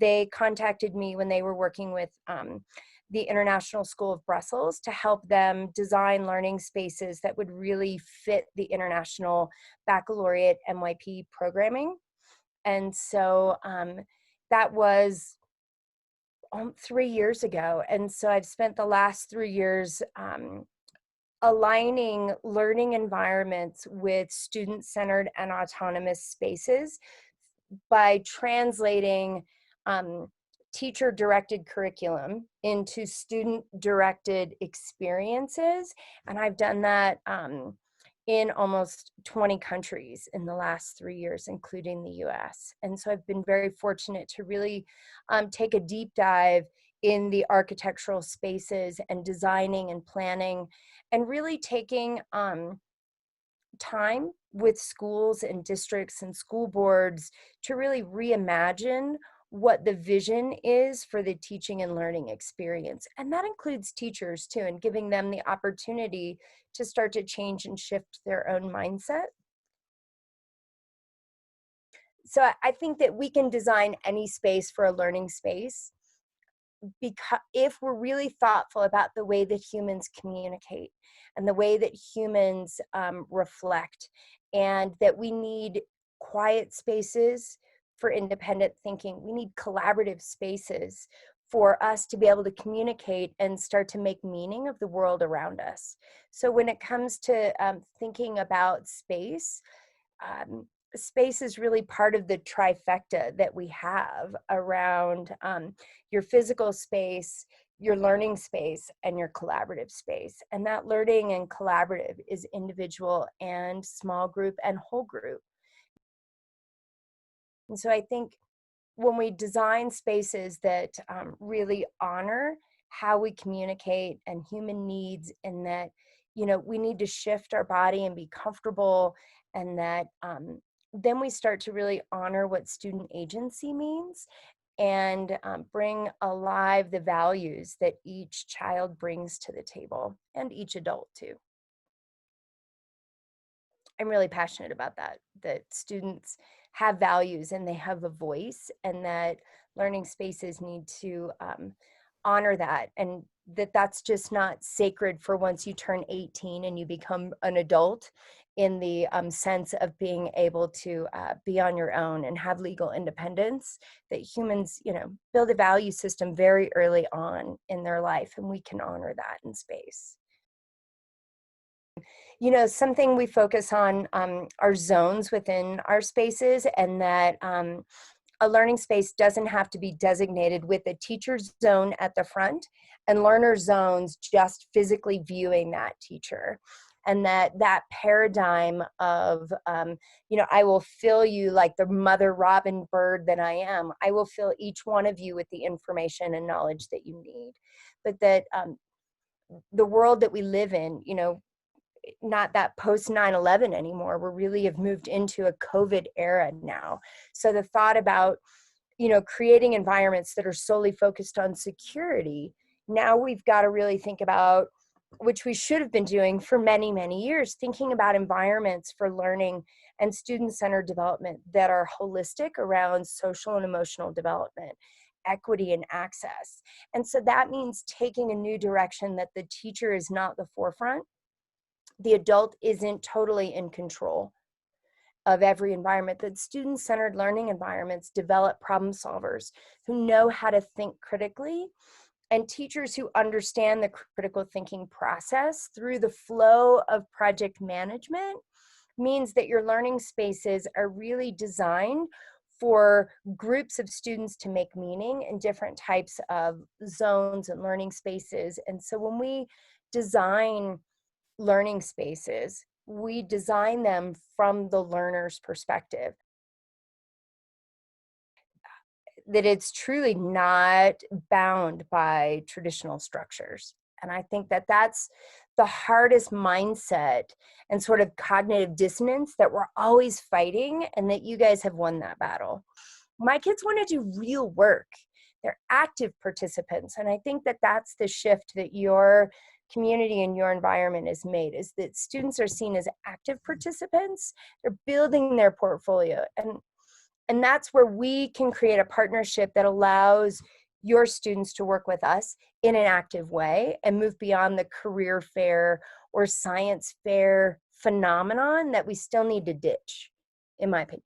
they contacted me when they were working with the International School of Brussels to help them design learning spaces that would really fit the International Baccalaureate MYP programming. And so that was 3 years ago. And so I've spent the last 3 years aligning learning environments with student-centered and autonomous spaces by translating teacher-directed curriculum into student-directed experiences. And I've done that in almost 20 countries in the last 3 years, including the US. And so I've been very fortunate to really take a deep dive in the architectural spaces and designing and planning, and really taking time with schools and districts and school boards to really reimagine what the vision is for the teaching and learning experience. And that includes teachers too, and giving them the opportunity to start to change and shift their own mindset. So I think that we can design any space for a learning space, because if we're really thoughtful about the way that humans communicate and the way that humans reflect, and that we need quiet spaces for independent thinking. We need collaborative spaces for us to be able to communicate and start to make meaning of the world around us. So when it comes to thinking about space, space is really part of the trifecta that we have around your physical space, your learning space, and your collaborative space. And that learning and collaborative is individual and small group and whole group. And so I think when we design spaces that really honor how we communicate and human needs, and that, you know, we need to shift our body and be comfortable, and that then we start to really honor what student agency means, and bring alive the values that each child brings to the table, and each adult too. I'm really passionate about that students have values and they have a voice, and that learning spaces need to honor that, and that's just not sacred for once you turn 18 and you become an adult, in the sense of being able to be on your own and have legal independence. That humans, you know, build a value system very early on in their life, and we can honor that in space. You know, something we focus on are zones within our spaces, and that a learning space doesn't have to be designated with a teacher's zone at the front and learner zones just physically viewing that teacher. And that paradigm of, you know, I will fill you like the mother robin bird that I am. I will fill each one of you with the information and knowledge that you need. But that the world that we live in, you know, not that post 9/11 anymore. We really have moved into a COVID era now. So the thought about, you know, creating environments that are solely focused on security, now we've got to really think about, which we should have been doing for many, many years, thinking about environments for learning and student-centered development that are holistic around social and emotional development, equity, and access. And so that means taking a new direction, that the teacher is not the forefront. The adult isn't totally in control of every environment, that student-centered learning environments develop problem solvers who know how to think critically, and teachers who understand the critical thinking process through the flow of project management. Means that your learning spaces are really designed for groups of students to make meaning in different types of zones and learning spaces. And so when we design learning spaces, we design them from the learner's perspective. That it's truly not bound by traditional structures. And I think that that's the hardest mindset and sort of cognitive dissonance that we're always fighting, and that you guys have won that battle. My kids want to do real work. They're active participants. And I think that that's the shift that your community and your environment has made, is that students are seen as active participants. They're building their portfolio. And And that's where we can create a partnership that allows your students to work with us in an active way and move beyond the career fair or science fair phenomenon that we still need to ditch, in my opinion.